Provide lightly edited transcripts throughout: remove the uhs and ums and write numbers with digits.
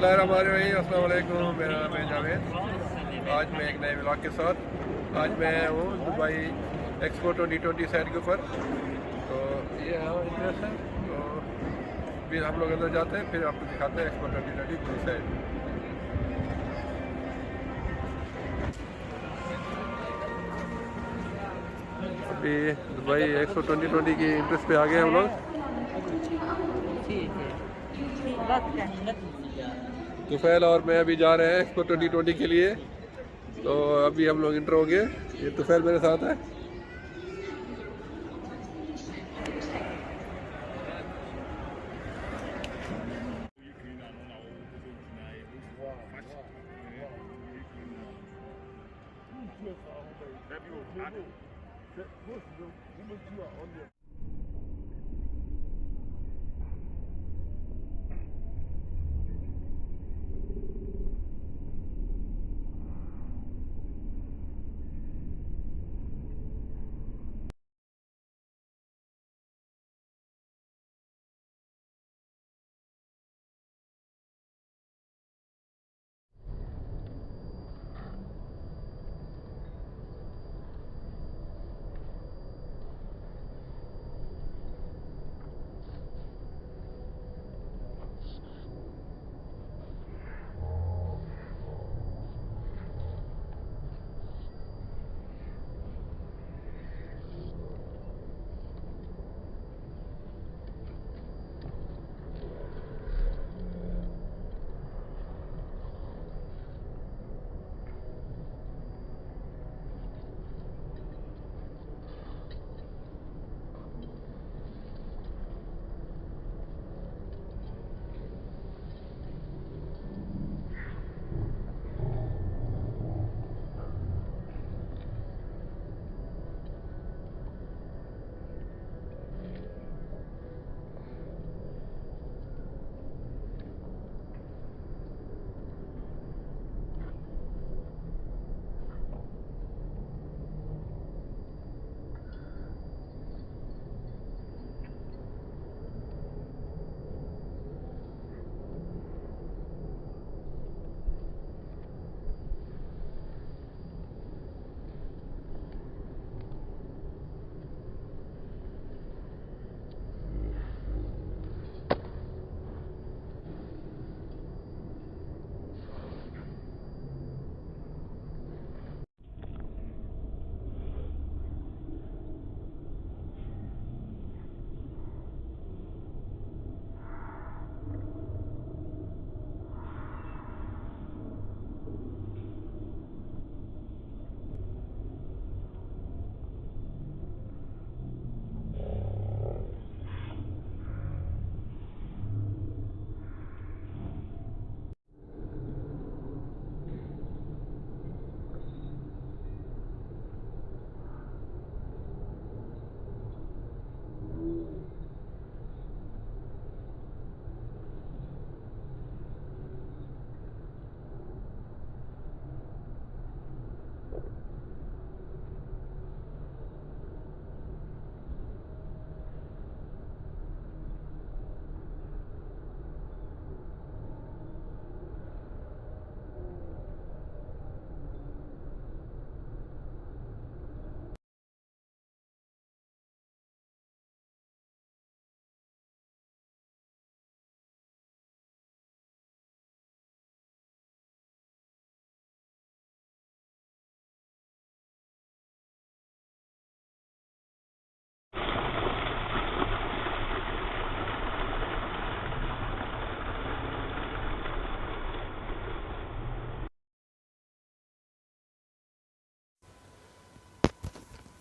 बिस्मिल्लाहिर्रहमानिर्रहीम। अस्सलाम वालेकुम। मेरा नाम है जावेद। आज मैं एक नए व्लॉग के साथ आज मैं हूँ दुबई एक्सपो 2020 साइड के ऊपर। तो ये हमारा इंटरेस्ट है। तो फिर हम लोग अंदर जाते हैं, फिर आपको दिखाते हैं एक्सपो 2020 पूरी साइड। अभी दुबई एक्सपो 2020 की इंटरेस्ट पे आ गए हम लोग। तुफैल और मैं अभी जा रहे हैं एक्सपो 2020 के लिए। तो अभी हम लोग इंटर हो गए। ये तुफैल मेरे साथ है।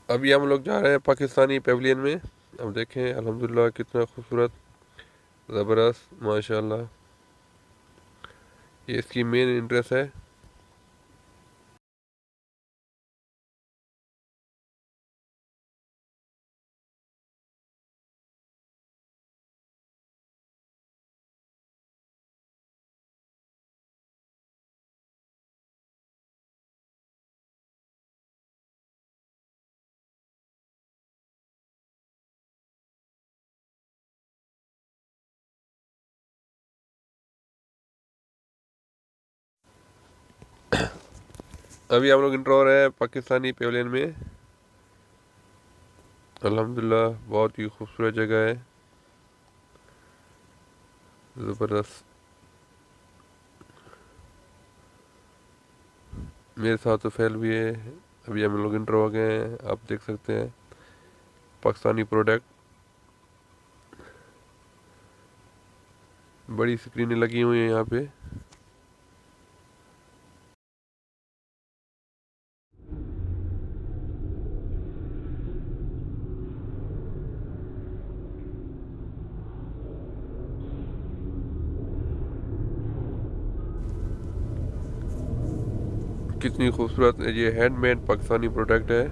अभी हम लोग जा रहे हैं पाकिस्तानी पेविलियन में। अब देखें अल्हम्दुलिल्लाह कितना खूबसूरत, ज़बरदस्त, माशाल्लाह। ये इसकी मेन इंटरेस्ट है। अभी हम लोग इंटर हो रहे हैं पाकिस्तानी पेविलियन में। अल्हम्दुलिल्लाह बहुत ही खूबसूरत जगह है, ज़बरदस्त। मेरे साथ तो फैल भी है। अभी हम लोग इंटर हो गए हैं, आप देख सकते हैं पाकिस्तानी प्रोडक्ट। बड़ी स्क्रीनें लगी हुई हैं यहाँ पे। कितनी खूबसूरत ये हैंडमेड पाकिस्तानी प्रोडक्ट है।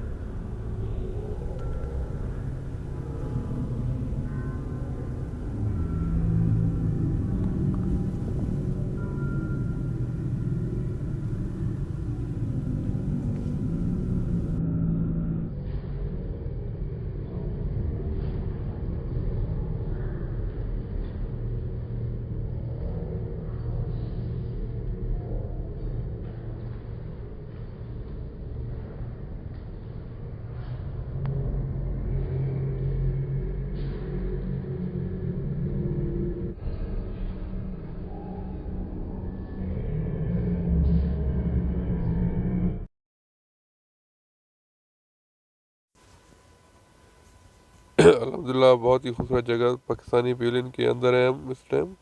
अल्हम्दुलिल्लाह बहुत ही खूबसूरत जगह पाकिस्तानी पेविलियन के अंदर है हम इस टाइम।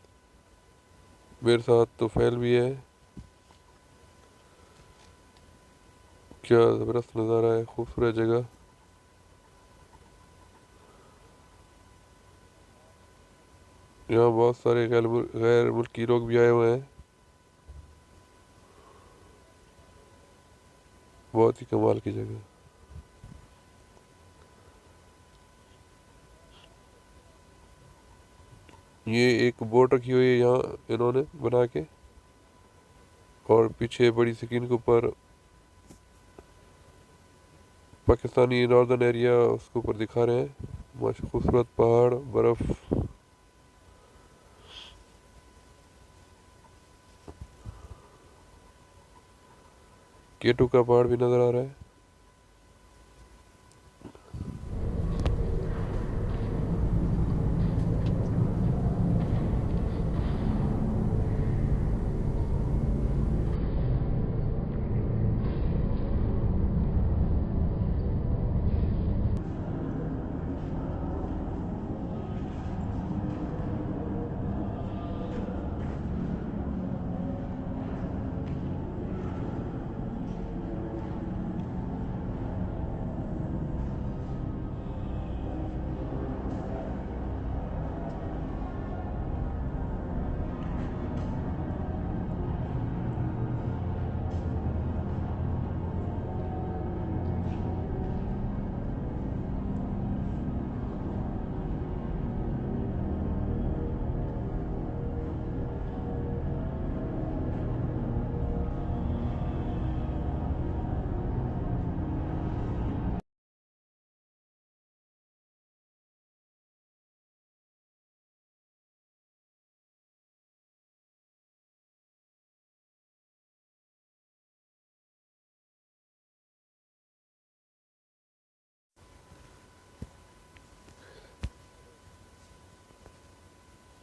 मेरे साथ तो फैल भी है। क्या ज़बरदस्त नज़ारा है, खूबसूरत जगह। यहाँ बहुत सारे गैर मुल्की लोग भी आए हुए हैं। बहुत ही कमाल की जगह। ये एक बोट रखी हुई है यहाँ इन्होंने बना के, और पीछे बड़ी स्क्रीन के ऊपर पाकिस्तानी नॉर्दर्न एरिया उसके ऊपर दिखा रहे हैं। माशा खूबसूरत पहाड़, बर्फ। केटू का पहाड़ भी नज़र आ रहा है।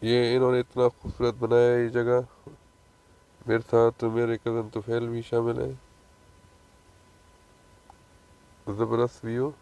ये इन्होंने इतना खूबसूरत बनाया है ये जगह। मेरे साथ तो मेरे कज़न तुफैल भी शामिल है। ज़बरदस्त व्यू।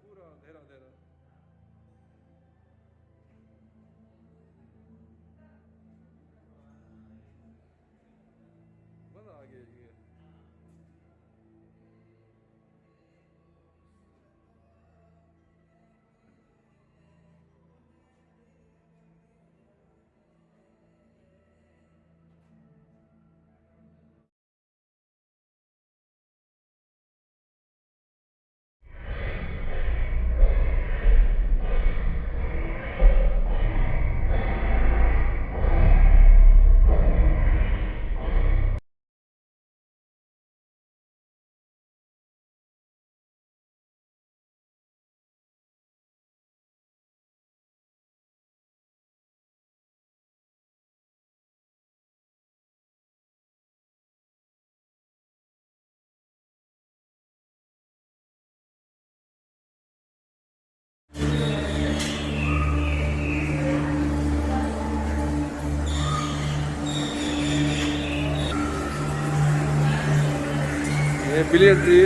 पूरा अंधेरा अंधेरा। मजा आ गया ये। ये बिलियन ट्री।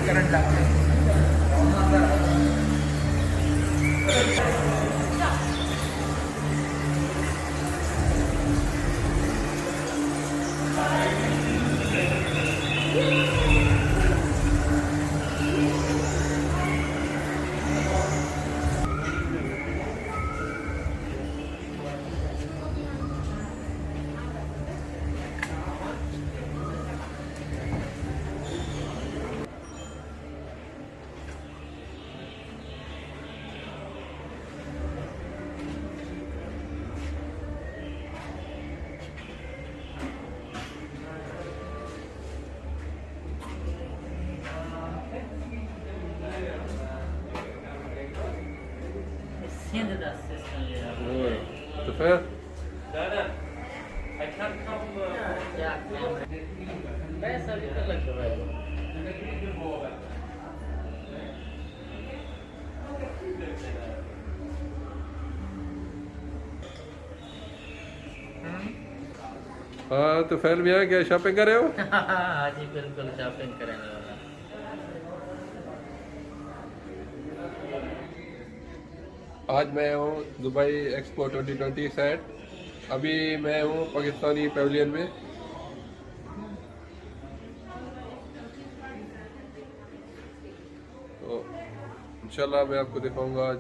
करंट लागते। Send the system. तो फिर मैं सभी को लग रहा है। हाँ तो फैल भैया क्या शॉपिंग कर रहे हो? हाँ जी बिल्कुल शॉपिंग करेंगे वाला। आज मैं हूँ दुबई एक्सपो 2020 सेट। अभी मैं हूँ पाकिस्तानी पेविलियन में। तो इंशाल्लाह मैं आपको दिखाऊंगा आज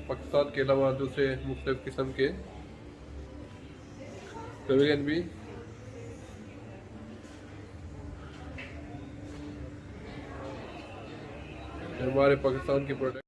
पाकिस्तान के अलावा दूसरे मुख्तलिफ किस्म के पेविलियन भी। हमारे पाकिस्तान के प्रोडक्ट।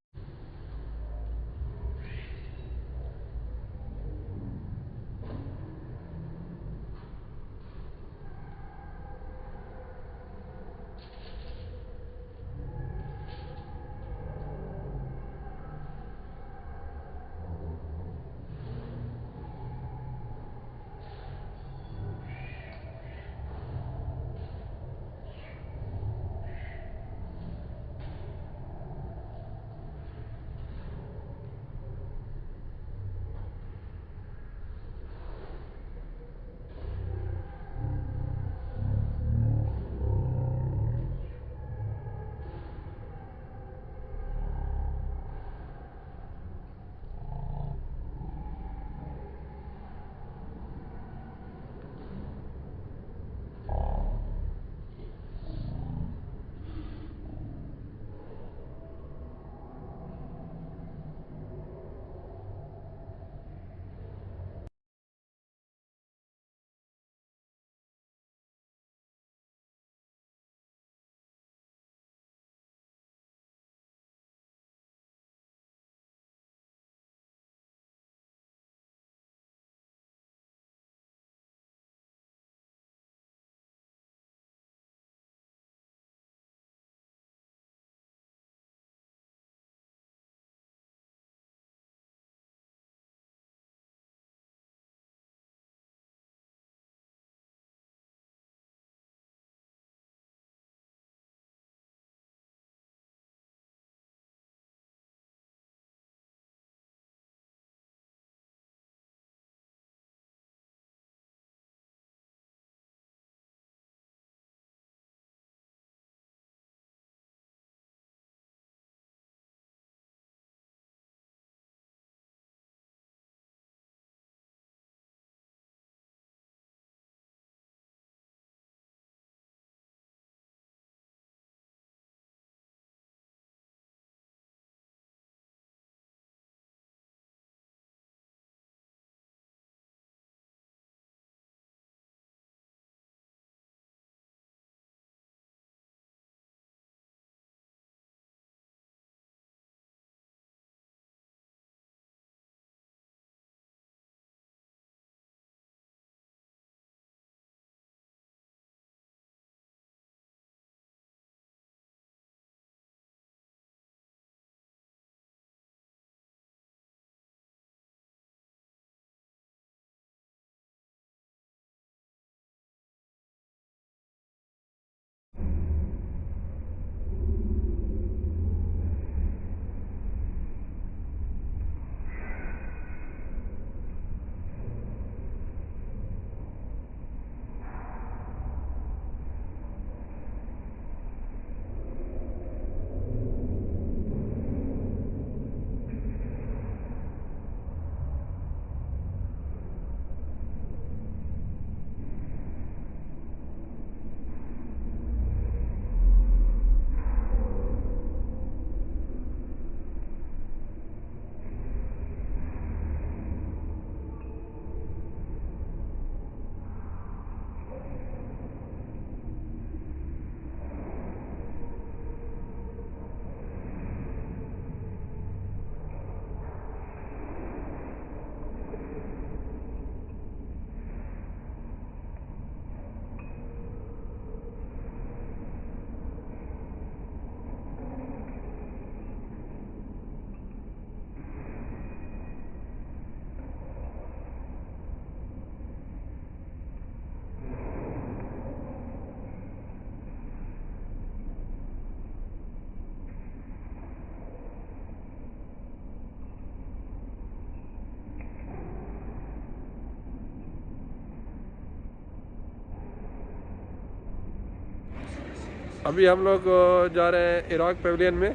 अभी हम लोग जा रहे हैं इराक पेविलियन में।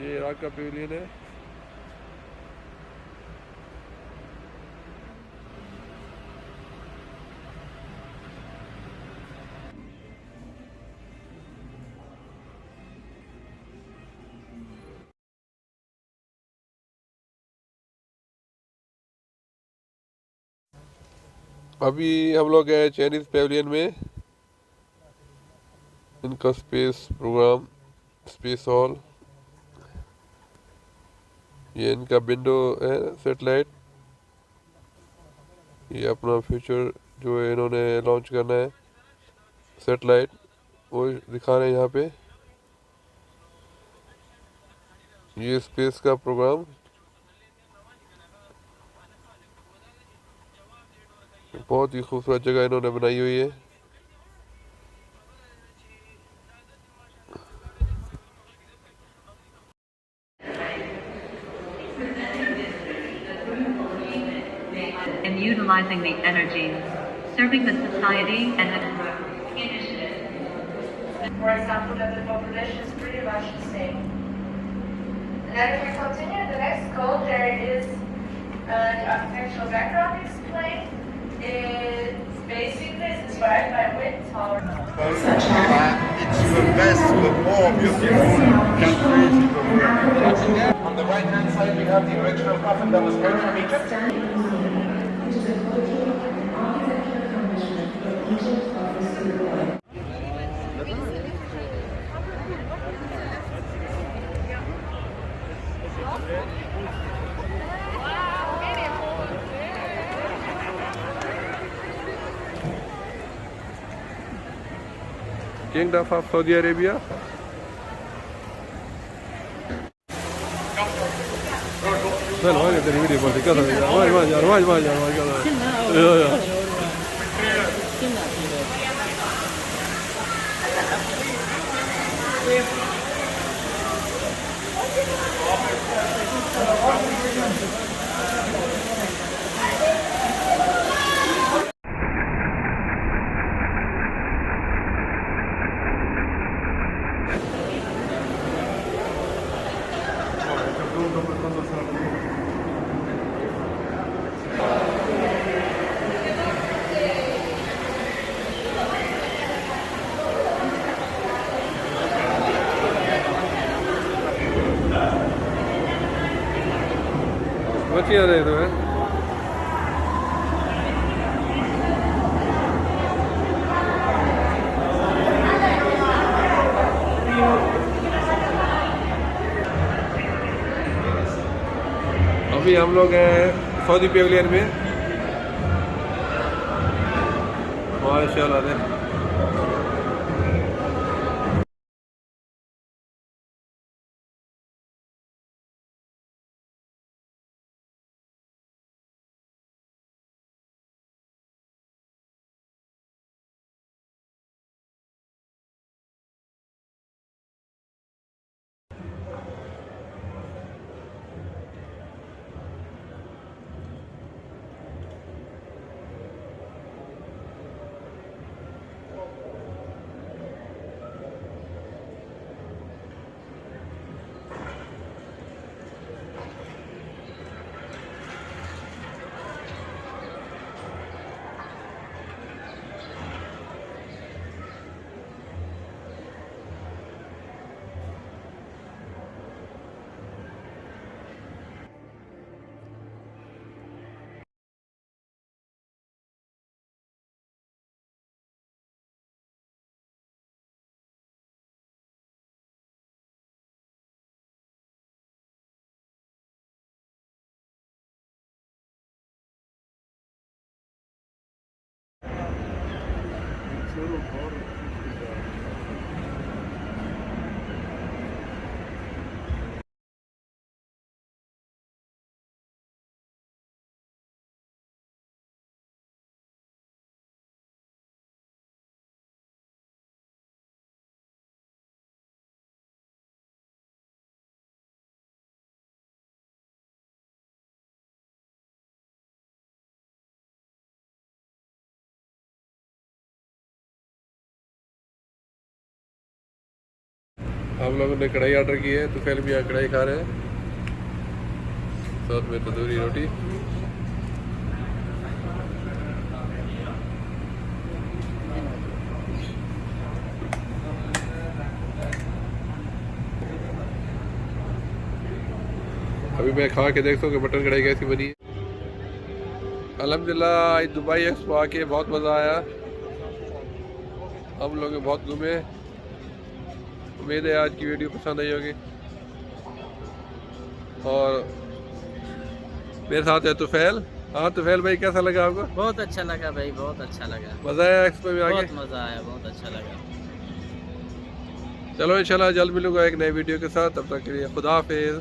ये इराक का पेविलियन है। अभी हम लोग गए चाइनीज पेविलियन में। इनका स्पेस प्रोग्राम, स्पेस हॉल, ये इनका विंडो है सेटेलाइट। ये अपना फ्यूचर जो है इन्होंने लॉन्च करना है सेटेलाइट, वो दिखा रहे हैं यहाँ पे। ये स्पेस का प्रोग्राम, बहुत ही खूबसूरत जगह इन्होंने बनाई हुई है। And utilizing the energy, serving the society and the For example, that the population is pretty much the same. And then if we continue the next code, there is the architectural background explained. It's basically inspired by wind tower. It's the best, the more beautiful countries in the world. On the right hand side we have the original coffin that was brought from Egypt. Kingdom of Saudi Arabia. Well, why are you video? बचिया रहे तो है। अभी हम लोग हैं Saudi Pavilion में। माशाल्लाह। हम लोगों ने कढ़ाई ऑर्डर की है, तो पहले भी यहाँ कढ़ाई खा रहे हैं, साथ में तंदूरी रोटी। अभी मैं खा के देखता हूँ कि मटन कढ़ाई कैसी बनी है। अल्हम्दुलिल्लाह आज दुबई एक्सपो आके बहुत मज़ा आया, हम लोग बहुत घूमे। उम्मीद है आज की वीडियो पसंद आई होगी। और मेरे साथ है तुफैल। हाँ तुफैल भाई, कैसा लगा आपको? बहुत अच्छा लगा भाई, बहुत अच्छा लगा। मज़ा आया एक्सपो में आके? बहुत मज़ा आया, बहुत अच्छा लगा। चलो इंशाल्लाह जल्द मिलूंगा एक नई वीडियो के साथ, तब तक के लिए खुदा हाफिज़।